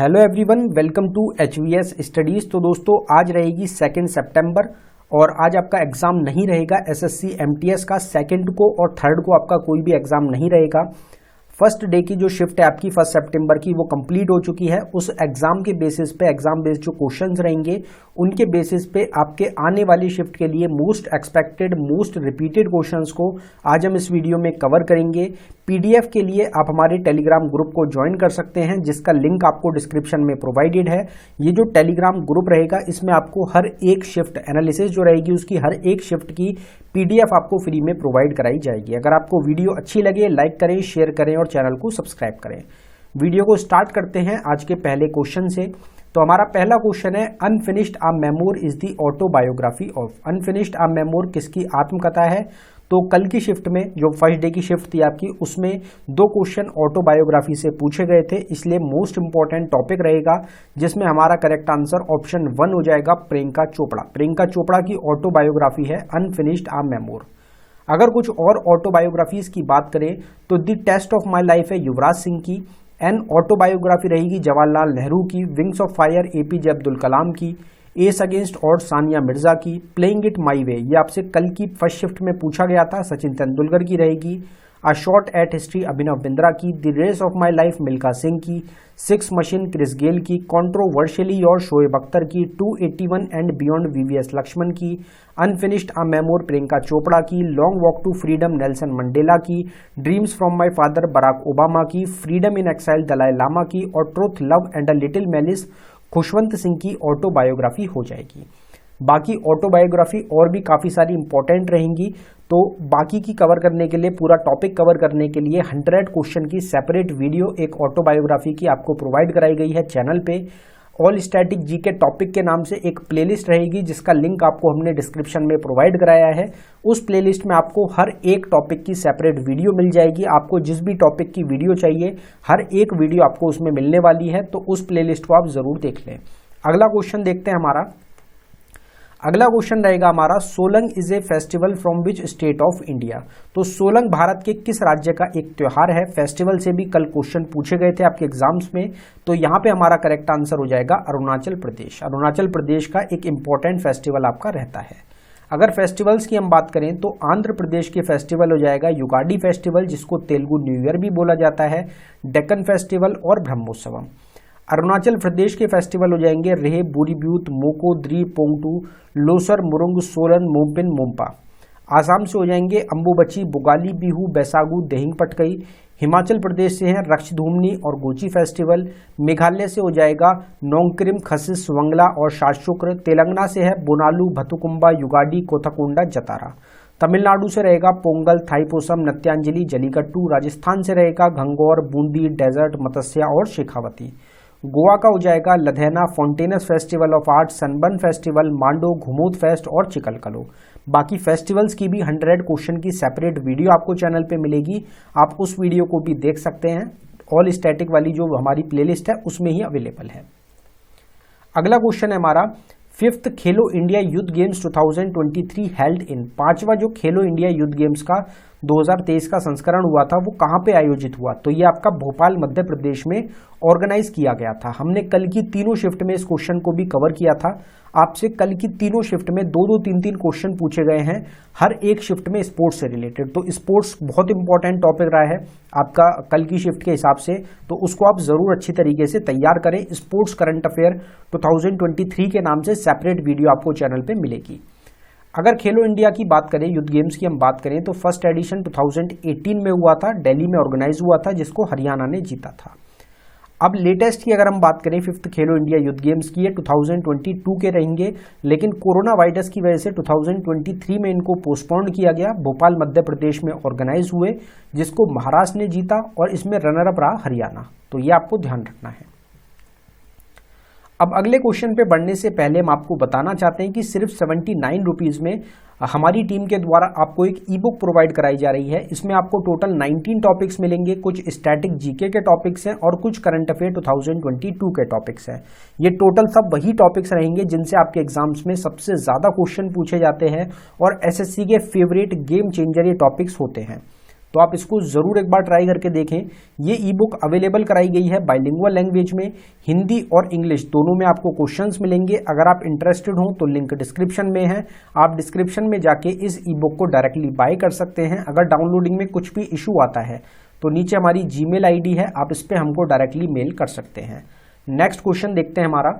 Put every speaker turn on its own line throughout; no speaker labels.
Hello everyone, welcome to HVS studies. तो दोस्तों आज रहेगी 2 सितंबर और आज आपका एग्ज़ाम नहीं रहेगा SSC MTS का। सेकंड को और थर्ड को आपका कोई भी एग्ज़ाम नहीं रहेगा। फर्स्ट डे की जो शिफ्ट है आपकी 1 सितंबर की वो कंप्लीट हो चुकी है। उस एग्ज़ाम के बेसिस पे एग्ज़ाम बेस्ड जो क्वेश्चंस रहेंगे उनके बेसिस पे आपके आने वाली शिफ्ट के लिए most expected most repeated questions को आज हम इस वीडियो में कवर करेंगे। PDF के लिए आप हमारे टेलीग्राम ग्रुप को ज्वाइन कर सकते हैं जिसका लिंक आपको डिस्क्रिप्शन में प्रोवाइडेड है। ये जो टेलीग्राम ग्रुप रहेगा इसमें आपको हर एक शिफ्ट एनालिसिस जो रहेगी उसकी हर एक शिफ्ट की PDF आपको फ्री में प्रोवाइड कराई जाएगी। अगर आपको वीडियो अच्छी लगे लाइक करें, शेयर करें और चैनल को सब्सक्राइब करें। वीडियो को स्टार्ट करते हैं आज के पहले क्वेश्चन से। तो हमारा पहला क्वेश्चन है, unfinished a memoir is the autobiography of. Unfinished a memoir किसकी आत्मकथा है? तो कल की शिफ्ट में जो फर्स्ट डे की शिफ्ट थी आपकी उसमें 2 क्वेश्चन ऑटोबायोग्राफी से पूछे गए थे, इसलिए मोस्ट इंपॉर्टेंट टॉपिक रहेगा जिसमें हमारा करेक्ट आंसर ऑप्शन 1 हो जाएगा, प्रियंका चोपड़ा। प्रियंका चोपड़ा की ऑटोबायोग्राफी है अनफिनिश्ड अ मेमोर। अगर कुछ और ऑटोबायोग्राफीज की बात करें तो the test of my life है युवराज सिंह की। एन ऑटोबायोग्राफी रहेगी जवाहरलाल नेहरू की। Wings of fire APJ Abdul Kalam की। एस अगेंस्ट और सानिया मिर्जा की। प्लेइंग इट माई वे ये आपसे कल की फर्स्ट शिफ्ट में पूछा गया था, सचिन तेंदुलकर की रहेगी। A shot at history Abhinav Bindra की। The race of my life Milkha Singh की। 6 मशीन क्रिस गेल की। कॉन्ट्रोवर्शियली और शोएब अख्तर की। 281 एंड बियॉन्ड VVS लक्ष्मण की। Unfinished a memoir Priyanka Chopra की। Long walk to freedom Nelson Mandela की। Dreams from my father Barack Obama की। Freedom in exile Dalai Lama की। और truth love and a little malice Khushwant Singh की ऑटोबायोग्राफी हो जाएगी। बाकी ऑटोबायोग्राफी और भी काफ़ी सारी इंपॉर्टेंट रहेंगी, तो बाकी की कवर करने के लिए पूरा टॉपिक कवर करने के लिए 100 क्वेश्चन की सेपरेट वीडियो एक ऑटोबायोग्राफी की आपको प्रोवाइड कराई गई है चैनल पे। ऑल स्टैटिक जीके टॉपिक के नाम से एक प्लेलिस्ट रहेगी जिसका लिंक आपको हमने डिस्क्रिप्शन में प्रोवाइड कराया है। उस प्लेलिस्ट में आपको हर एक टॉपिक की सेपरेट वीडियो मिल जाएगी। आपको जिस भी टॉपिक की वीडियो चाहिए हर एक वीडियो आपको उसमें मिलने वाली है, तो उस प्लेलिस्ट को आप जरूर देख लें। अगला क्वेश्चन देखते हैं हमारा। अगला क्वेश्चन रहेगा हमारा, Solang is a festival from which state of India. तो सोलंग भारत के किस राज्य का एक त्योहार है? फेस्टिवल से भी कल क्वेश्चन पूछे गए थे आपके एग्जाम्स में, तो यहाँ पे हमारा करेक्ट आंसर हो जाएगा अरुणाचल प्रदेश। अरुणाचल प्रदेश का एक इंपॉर्टेंट फेस्टिवल आपका रहता है। अगर फेस्टिवल्स की हम बात करें तो आंध्र प्रदेश के फेस्टिवल हो जाएगा युगाडी फेस्टिवल, जिसको तेलुगु न्यू ईयर भी बोला जाता है, डेक्कन फेस्टिवल और ब्रह्मोत्सवम। अरुणाचल प्रदेश के फेस्टिवल हो जाएंगे रेह, बुरीब्यूत, मोको, द्री, पोंगटू, लोसर, मुरुंग, सोलन, मोम्पिन, मोम्पा। आसाम से हो जाएंगे अम्बुबची, बुगाली, बिहू, बैसागु, देहिंग पटकई। हिमाचल प्रदेश से हैं रक्षधूमनी और गोची फेस्टिवल। मेघालय से हो जाएगा नोंगक्रिम, खसिस, वंगला और शाशुक्र। तेलंगाना से है बोनालू, भतुकुंबा, युगाडी, कोथाकोंडा, जतारा। तमिलनाडु से रहेगा पोंगल, थाईपोसम, नत्यांजलि, जलीकट्टू। राजस्थान से रहेगा घंगौर, बूंदी, डेजर्ट, मत्स्या और शेखावती। गोवा का हो जाएगा लधैना, Fontainhas festival of art, Sunburn festival, Mando, Ghumot fest और चिकलकलो। बाकी फेस्टिवल्स की भी 100 क्वेश्चन की सेपरेट वीडियो आपको चैनल पे मिलेगी, आप उस वीडियो को भी देख सकते हैं। ऑल स्टैटिक वाली जो हमारी प्लेलिस्ट है उसमें ही अवेलेबल है। अगला क्वेश्चन है हमारा, 5th Khelo India youth games 2023 held in. 5वां जो खेलो इंडिया यूथ गेम्स का 2023 का संस्करण हुआ था वो कहाँ पे आयोजित हुआ? तो ये आपका भोपाल मध्य प्रदेश में ऑर्गेनाइज किया गया था। हमने कल की तीनों शिफ्ट में इस क्वेश्चन को भी कवर किया था। आपसे कल की तीनों शिफ्ट में 2-2, 3-3 क्वेश्चन पूछे गए हैं, हर एक शिफ्ट में स्पोर्ट्स से रिलेटेड। तो स्पोर्ट्स बहुत इंपॉर्टेंट टॉपिक रहा है आपका कल की शिफ्ट के हिसाब से, तो उसको आप जरूर अच्छी तरीके से तैयार करें। स्पोर्ट्स करंट अफेयर 2023 के नाम से सेपरेट वीडियो आपको चैनल पे मिलेगी। अगर खेलो इंडिया की बात करें, यूथ गेम्स की हम बात करें, तो फर्स्ट एडिशन 2018 में हुआ था, दिल्ली में ऑर्गेनाइज हुआ था, जिसको हरियाणा ने जीता था। अब लेटेस्ट की अगर हम बात करें 5th Khelo India youth games की, ये 2022 के रहेंगे, लेकिन कोरोना वायरस की वजह से 2023 में इनको पोस्टपोन किया गया। भोपाल मध्य प्रदेश में ऑर्गेनाइज हुए, जिसको महाराष्ट्र ने जीता और इसमें रनर अप रहा हरियाणा, तो ये आपको ध्यान रखना है। अब अगले क्वेश्चन पे बढ़ने से पहले हम आपको बताना चाहते हैं कि सिर्फ 79 रुपीज़ में हमारी टीम के द्वारा आपको एक ई बुक प्रोवाइड कराई जा रही है। इसमें आपको टोटल 19 टॉपिक्स मिलेंगे, कुछ स्टैटिक जीके के टॉपिक्स हैं और कुछ करंट अफेयर 2022 के टॉपिक्स हैं। ये टोटल सब वही टॉपिक्स रहेंगे जिनसे आपके एग्जाम्स में सबसे ज़्यादा क्वेश्चन पूछे जाते हैं और SSC के फेवरेट गेम चेंजर ये टॉपिक्स होते हैं। तो आप इसको जरूर एक बार ट्राई करके देखें। ये ई बुक अवेलेबल कराई गई है बाइलिंगुअल लैंग्वेज में, हिंदी और इंग्लिश दोनों में आपको क्वेश्चंस मिलेंगे। अगर आप इंटरेस्टेड हो तो लिंक डिस्क्रिप्शन में है, आप डिस्क्रिप्शन में जाके इस ई बुक को डायरेक्टली बाय कर सकते हैं। अगर डाउनलोडिंग में कुछ भी इशू आता है तो नीचे हमारी जीमेल आईडी है, आप इस पर हमको डायरेक्टली मेल कर सकते हैं। नेक्स्ट क्वेश्चन देखते हैं हमारा।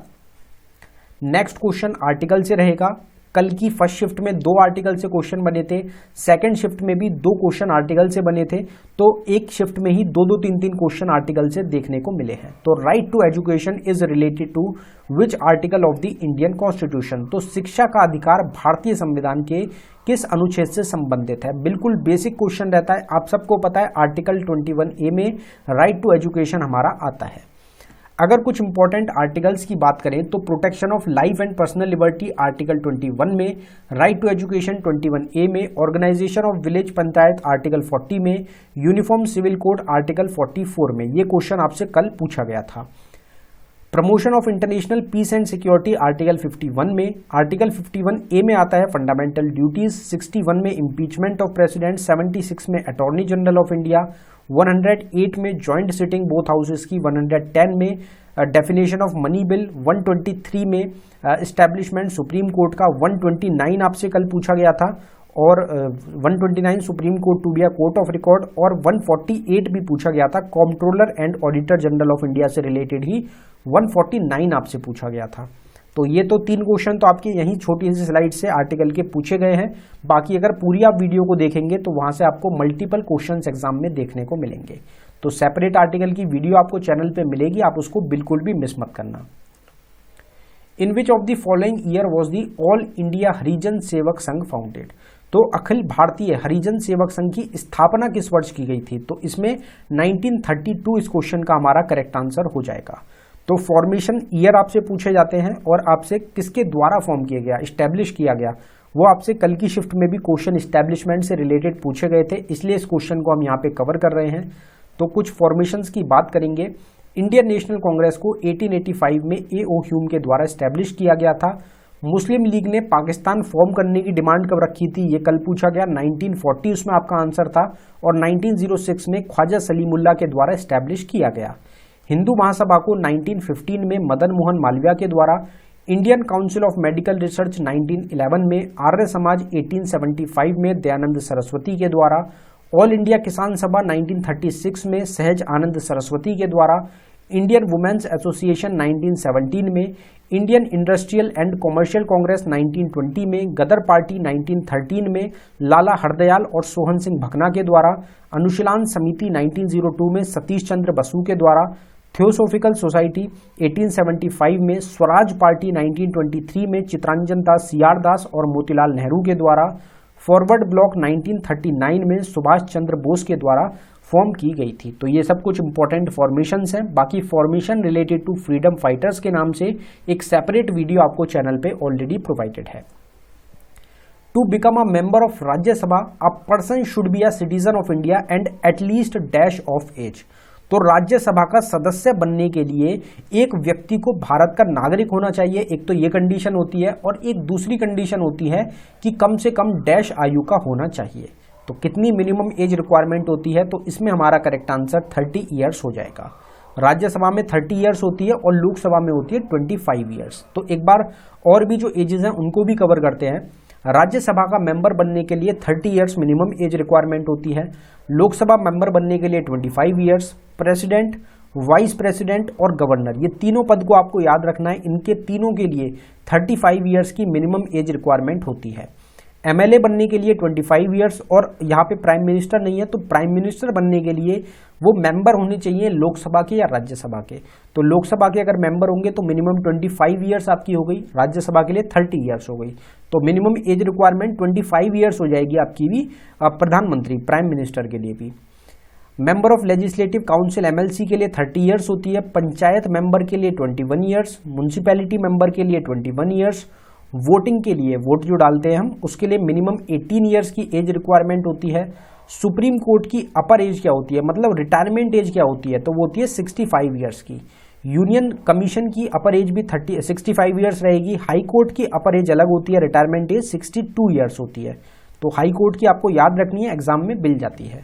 नेक्स्ट क्वेश्चन आर्टिकल से रहेगा। कल की फर्स्ट शिफ्ट में 2 आर्टिकल से क्वेश्चन बने थे, सेकंड शिफ्ट में भी 2 क्वेश्चन आर्टिकल से बने थे, तो एक शिफ्ट में ही 2-2, 3-3 क्वेश्चन आर्टिकल से देखने को मिले हैं। तो right to education is related to which article of the Indian constitution, तो शिक्षा का अधिकार भारतीय संविधान के किस अनुच्छेद से संबंधित है। बिल्कुल बेसिक क्वेश्चन रहता है, आप सबको पता है आर्टिकल 21A में राइट टू एजुकेशन हमारा आता है। अगर कुछ इंपॉर्टेंट आर्टिकल्स की बात करें तो protection of life and personal liberty article 21 में, राइट टू एजुकेशन 21A में, organisation of village panchayat article 40 में, यूनिफॉर्म सिविल कोड आर्टिकल 44 में। ये क्वेश्चन आपसे कल पूछा गया था। Promotion of international peace and security article 51 में, आर्टिकल 51A में आता है फंडामेंटल ड्यूटीज, 61 में इम्पीचमेंट ऑफ प्रेसिडेंट, 76 में अटॉर्नी जनरल ऑफ इंडिया, 108 में जॉइंट सिटिंग बोथ हाउसेस की, 110 में डेफिनेशन ऑफ मनी बिल, 123 में एस्टैब्लिशमेंट सुप्रीम कोर्ट का, 129 आपसे कल पूछा गया था और 129 supreme court to be a court of record, और 148 भी पूछा गया था comptroller and auditor general of India से रिलेटेड ही 149 आपसे पूछा गया था। तो ये तो 3 क्वेश्चन तो आपके यही छोटी सी स्लाइड से आर्टिकल के पूछे गए हैं। बाकी अगर पूरी आप वीडियो को देखेंगे तो वहां से आपको मल्टीपल क्वेश्चंस एग्जाम में देखने को मिलेंगे। तो सेपरेट आर्टिकल की वीडियो आपको चैनल पे मिलेगी, आप उसको बिल्कुल भी मिस मत करना। In which of the following year was the All India Harijan Sevak Sangh founded, तो अखिल भारतीय हरिजन सेवक संघ की स्थापना किस वर्ष की गई थी। तो इसमें 1932 इस क्वेश्चन का हमारा करेक्ट आंसर हो जाएगा। तो फॉर्मेशन ईयर आपसे पूछे जाते हैं और आपसे किसके द्वारा फॉर्म किया गया, इस्टेब्लिश किया गया, वो आपसे कल की शिफ्ट में भी क्वेश्चन इस्टेब्लिशमेंट से रिलेटेड पूछे गए थे, इसलिए इस क्वेश्चन को हम यहाँ पे कवर कर रहे हैं। तो कुछ फॉर्मेशंस की बात करेंगे। इंडियन नेशनल कांग्रेस को 1885 में A.O. ह्यूम के द्वारा इस्टेब्लिश किया गया था। मुस्लिम लीग ने पाकिस्तान फॉर्म करने की डिमांड कब रखी थी, ये कल पूछा गया, 1940 उसमें आपका आंसर था, और 1906 में ख्वाजा सलीमुल्लाह के द्वारा इस्टेब्लिश किया गया। हिंदू महासभा को 1915 में मदन मोहन मालवीय के द्वारा, Indian council of medical research 1911 में, आर्य समाज 1875 में दयानंद सरस्वती के द्वारा, ऑल इंडिया किसान सभा 1936 में सहज आनंद सरस्वती के द्वारा, इंडियन वुमेन्स एसोसिएशन 1917 में, Indian industrial and commercial Congress 1920 में, गदर पार्टी 1913 में, लाला हरदयाल और सोहन सिंह भकना के द्वारा, अनुशीलन समिति 1902 में सतीश चंद्र बसु के द्वारा, थियोसोफिकल सोसाइटी 1875 में, स्वराज पार्टी 1923 में चितरंजन दास सियार दास और मोतीलाल नेहरू के द्वारा, फॉरवर्ड ब्लॉक 1939 में सुभाष चंद्र बोस के द्वारा फॉर्म की गई थी। तो ये सब कुछ इंपॉर्टेंट फॉर्मेशंस हैं। बाकी formation related to freedom fighters के नाम से एक सेपरेट वीडियो आपको चैनल पे ऑलरेडी प्रोवाइडेड है। To become a member of Rajya Sabha a person should be a citizen of India and at least dash of age, तो राज्यसभा का सदस्य बनने के लिए एक व्यक्ति को भारत का नागरिक होना चाहिए, एक तो ये कंडीशन होती है, और एक दूसरी कंडीशन होती है कि कम से कम डैश आयु का होना चाहिए। तो कितनी मिनिमम एज रिक्वायरमेंट होती है, तो इसमें हमारा करेक्ट आंसर 30 ईयर्स हो जाएगा। राज्यसभा में 30 ईयर्स होती है और लोकसभा में होती है 25 ईयर्स। तो एक बार और भी जो एजेस हैं उनको भी कवर करते हैं। राज्यसभा का मेंबर बनने के लिए 30 ईयर्स मिनिमम एज रिक्वायरमेंट होती है, लोकसभा मेंबर बनने के लिए 25 ईयर्स, प्रेसिडेंट, वाइस प्रेसिडेंट और गवर्नर, ये तीनों पद को आपको याद रखना है, इनके तीनों के लिए 35 ईयर्स की मिनिमम एज रिक्वायरमेंट होती है। एमएलए बनने के लिए 25 ईयर्स, और यहाँ पे प्राइम मिनिस्टर नहीं है तो प्राइम मिनिस्टर बनने के लिए वो मेंबर होने चाहिए लोकसभा के या राज्यसभा के। तो लोकसभा के अगर मेंबर होंगे तो मिनिमम 25 ईयर्स आपकी हो गई, राज्यसभा के लिए 30 ईयर्स हो गई। तो मिनिमम एज रिक्वायरमेंट 25 ईयर्स हो जाएगी आपकी भी प्रधानमंत्री प्राइम मिनिस्टर के लिए भी। Member of legislative council MLC के लिए 30 ईयर्स होती है, पंचायत मेंबर के लिए 21 ईयर्स, म्यूनिसिपैलिटी मेंबर के लिए 21 ईयर्स, वोटिंग के लिए वोट जो डालते हैं हम उसके लिए मिनिमम 18 ईयर्स की एज रिक्वायरमेंट होती है। सुप्रीम कोर्ट की अपर एज क्या होती है, मतलब रिटायरमेंट एज क्या होती है, तो वो होती है 65 ईयर्स की। यूनियन कमीशन की अपर एज भी 65 ईयर्स रहेगी। हाई कोर्ट की अपर एज अलग होती है, रिटायरमेंट एज 62 ईयर्स होती है। तो हाई कोर्ट की आपको याद रखनी है, एग्जाम में मिल जाती है।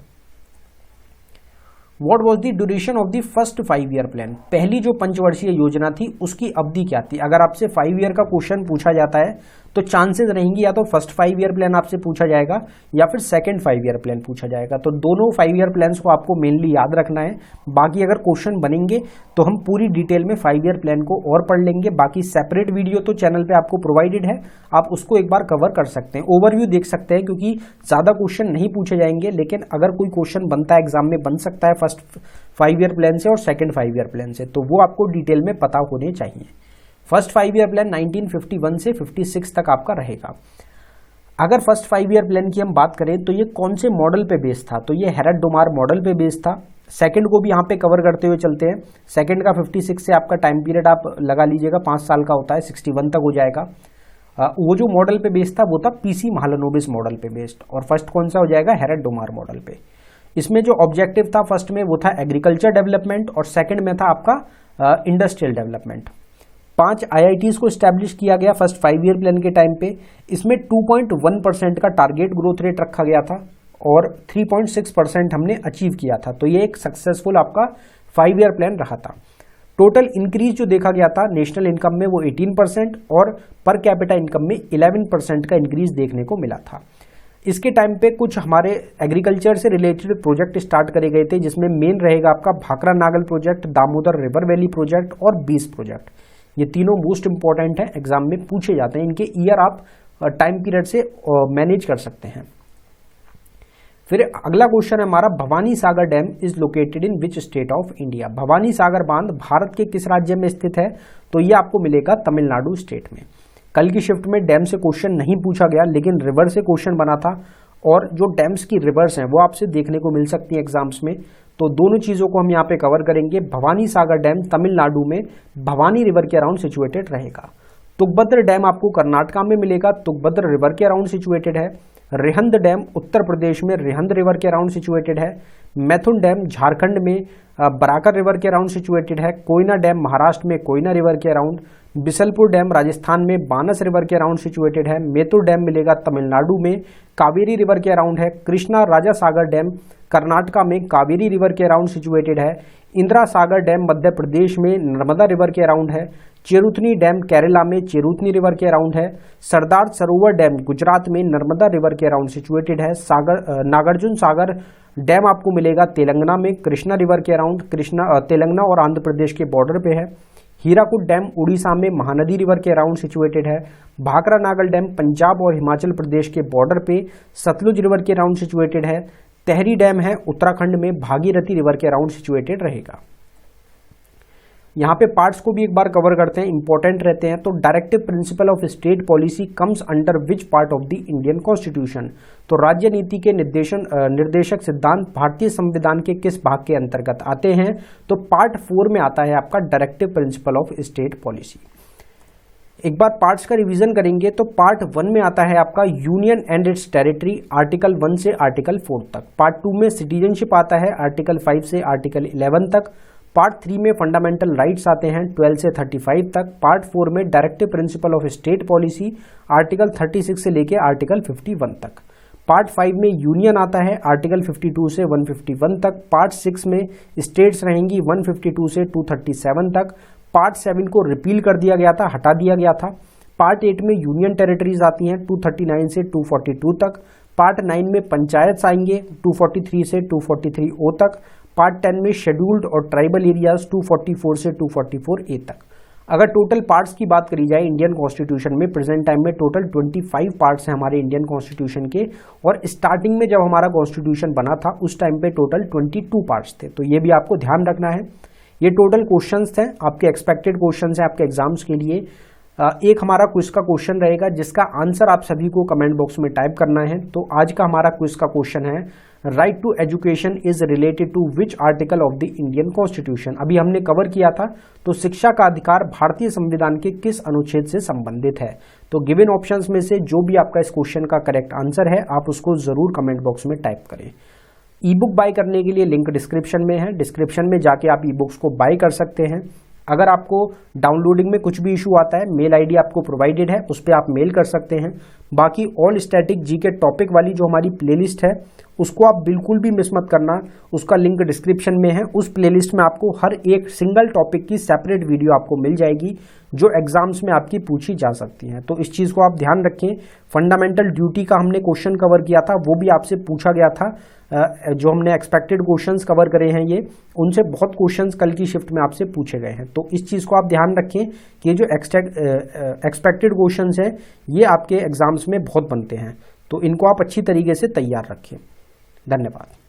What was the duration of the first 5 year plan, पहली जो पंचवर्षीय योजना थी उसकी अवधि क्या थी। अगर आपसे 5 ईयर का क्वेश्चन पूछा जाता है तो चांसेस रहेंगी या तो फर्स्ट 5 ईयर प्लान आपसे पूछा जाएगा या फिर सेकंड 5 ईयर प्लान पूछा जाएगा। तो दोनों 5 ईयर प्लान्स को आपको मेनली याद रखना है। बाकी अगर क्वेश्चन बनेंगे तो हम पूरी डिटेल में 5 ईयर प्लान को और पढ़ लेंगे। बाकी सेपरेट वीडियो तो चैनल पे आपको प्रोवाइडेड है, आप उसको एक बार कवर कर सकते हैं, ओवरव्यू देख सकते हैं, क्योंकि ज़्यादा क्वेश्चन नहीं पूछे जाएंगे, लेकिन अगर कोई क्वेश्चन बनता है एग्जाम में, बन सकता है फर्स्ट 5 ईयर प्लान से और सेकंड 5 ईयर प्लान से, तो वो आपको डिटेल में पता होने चाहिए। फर्स्ट 5 ईयर प्लान 1951 से 56 तक आपका रहेगा। अगर फर्स्ट 5 ईयर प्लान की हम बात करें तो ये कौन से मॉडल पे बेस्ड था, तो ये हेरेट-डोमार मॉडल पे बेस्ड था। सेकंड को भी यहाँ पे कवर करते हुए चलते हैं। सेकंड का 56 से आपका टाइम पीरियड आप लगा लीजिएगा, 5 साल का होता है, 61 तक हो जाएगा। वो जो मॉडल पे बेस्ड था वो था पीसी महालनोबिस मॉडल पे बेस्ड। और फर्स्ट कौन सा हो जाएगा, हेरेट-डोमार मॉडल पे। इसमें जो ऑब्जेक्टिव था फर्स्ट में वो था एग्रीकल्चर डेवलपमेंट और सेकंड में था आपका इंडस्ट्रियल डेवलपमेंट। 5 IITs को स्टैब्लिश किया गया फर्स्ट 5 ईयर प्लान के टाइम पे। इसमें 2.1% का टारगेट ग्रोथ रेट रखा गया था और 3.6% हमने अचीव किया था। तो ये एक सक्सेसफुल आपका 5 ईयर प्लान रहा था। टोटल इंक्रीज जो देखा गया था नेशनल इनकम में वो 18% और पर कैपिटा इनकम में 11% का इंक्रीज देखने को मिला था। इसके टाइम पे कुछ हमारे एग्रीकल्चर से रिलेटेड प्रोजेक्ट स्टार्ट करे गए थे, जिसमें मेन रहेगा आपका Bhakra Nangal project, Damodar river valley project और बीस प्रोजेक्ट। ये तीनों मोस्ट इंपॉर्टेंट है, एग्जाम में पूछे जाते हैं। इनके ईयर आप टाइम पीरियड से मैनेज कर सकते हैं। फिर अगला क्वेश्चन है हमारा, Bhavani Sagar dam is located in which state of India. Bhavani Sagar बांध भारत के किस राज्य में स्थित है, तो ये आपको मिलेगा तमिलनाडु स्टेट में। कल की शिफ्ट में डैम से क्वेश्चन नहीं पूछा गया, लेकिन रिवर से क्वेश्चन बना था और जो डैम्स की रिवर्स हैं वो आपसे देखने को मिल सकती है एग्जाम्स में। तो दोनों चीज़ों को हम यहाँ पे कवर करेंगे। भवानी सागर डैम तमिलनाडु में भवानी रिवर के अराउंड सिचुएटेड रहेगा। तुंगभद्र डैम आपको कर्नाटका में मिलेगा, तुंगभद्र रिवर के अराउंड सिचुएटेड है। रिहंद डैम उत्तर प्रदेश में रिहंद रिवर के अराउंड सिचुएटेड है। मैथुन डैम झारखंड में बराकर रिवर के अराउंड सिचुएटेड है। कोयना डैम महाराष्ट्र में कोयना रिवर के अराउंड। बिसलपुर डैम राजस्थान में बानस रिवर के अराउंड सिचुएटेड है। मेतुर डैम मिलेगा तमिलनाडु में कावेरी रिवर के अराउंड है। कृष्णा राजा सागर डैम कर्नाटका में कावेरी रिवर के अराउंड सिचुएटेड है। इंदिरा सागर डैम मध्य प्रदेश में नर्मदा रिवर के अराउंड है। चेरुथनी डैम केरला में चेरुथनी रिवर के अराउंड है। सरदार सरोवर डैम गुजरात में नर्मदा रिवर के अराउंड सिचुएटेड है। नागार्जुन सागर डैम आपको मिलेगा तेलंगाना में कृष्णा रिवर के अराउंड, तेलंगाना और आंध्र प्रदेश के बॉर्डर पे है। हीराकुद डैम उड़ीसा में महानदी रिवर के अराउंड सिचुएटेड है। भाखरा नागल डैम पंजाब और हिमाचल प्रदेश के बॉर्डर पे सतलुज रिवर के अराउंड सिचुएटेड है। तहरी डैम है उत्तराखंड में भागीरथी रिवर के अराउंड सिचुएटेड रहेगा। यहाँ पे पार्ट्स को भी एक बार कवर करते हैं, इंपॉर्टेंट रहते हैं। तो directive principle of state policy comes under which part of the Indian constitution. तो राज्य नीति के निर्देशक सिद्धांत भारतीय संविधान के किस भाग के अंतर्गत आते हैं, तो पार्ट 4 में आता है आपका directive principle of state policy. एक बार पार्ट्स का रिवीजन करेंगे तो पार्ट 1 में आता है आपका union and it's territory, article 1 से आर्टिकल 4 तक। पार्ट 2 में सिटीजनशिप आता है, आर्टिकल 5 से आर्टिकल 11 तक। पार्ट 3 में फंडामेंटल राइट्स आते हैं 12 से 35 तक। पार्ट 4 में directive principle of state policy, article 36 से लेके आर्टिकल 51 तक। पार्ट 5 में यूनियन आता है, आर्टिकल 52 से 151 तक। पार्ट 6 में स्टेट्स रहेंगी 152 से 237 तक। पार्ट 7 को रिपील कर दिया गया था, हटा दिया गया था। पार्ट 8 में यूनियन टेरिटरीज आती हैं 239 से 242 तक। पार्ट 9 में पंचायत आएंगे 243 से 243O तक। पार्ट 10 में शेड्यूल्ड और ट्राइबल एरियाज 244 से 244A तक। अगर टोटल पार्ट्स की बात करी जाए इंडियन कॉन्स्टिट्यूशन में, प्रेजेंट टाइम में टोटल 25 पार्ट्स हैं हमारे इंडियन कॉन्स्टिट्यूशन के, और स्टार्टिंग में जब हमारा कॉन्स्टिट्यूशन बना था उस टाइम पे टोटल 22 पार्ट्स थे। तो ये भी आपको ध्यान रखना है। ये टोटल क्वेश्चंस थे, आपके एक्सपेक्टेड क्वेश्चंस हैं आपके एग्जाम्स के लिए। एक हमारा क्विज का क्वेश्चन रहेगा जिसका आंसर आप सभी को कमेंट बॉक्स में टाइप करना है। तो आज का हमारा क्विज का क्वेश्चन है, right to education is related to which article of the Indian constitution. अभी हमने कवर किया था, तो शिक्षा का अधिकार भारतीय संविधान के किस अनुच्छेद से संबंधित है। तो गिवन ऑप्शंस में से जो भी आपका इस क्वेश्चन का करेक्ट आंसर है आप उसको जरूर कमेंट बॉक्स में टाइप करें। ई बुक बाय करने के लिए लिंक डिस्क्रिप्शन में है, डिस्क्रिप्शन में जाके आप ई बुक्स को बाय कर सकते हैं। अगर आपको डाउनलोडिंग में कुछ भी इशू आता है, मेल आईडी आपको प्रोवाइडेड है, उस पर आप मेल कर सकते हैं। बाकी ऑल स्टैटिक जीके टॉपिक वाली जो हमारी प्लेलिस्ट है उसको आप बिल्कुल भी मिस मत करना, उसका लिंक डिस्क्रिप्शन में है। उस प्लेलिस्ट में आपको हर एक सिंगल टॉपिक की सेपरेट वीडियो आपको मिल जाएगी जो एग्जाम्स में आपकी पूछी जा सकती हैं। तो इस चीज़ को आप ध्यान रखें। फंडामेंटल ड्यूटी का हमने क्वेश्चन कवर किया था, वो भी आपसे पूछा गया था। जो हमने एक्सपेक्टेड क्वेश्चंस कवर करे हैं ये, उनसे बहुत क्वेश्चंस कल की शिफ्ट में आपसे पूछे गए हैं। तो इस चीज़ को आप ध्यान रखें कि जो एक्सपेक्टेड क्वेश्चंस हैं ये आपके एग्जाम्स में बहुत बनते हैं, तो इनको आप अच्छी तरीके से तैयार रखें। धन्यवाद।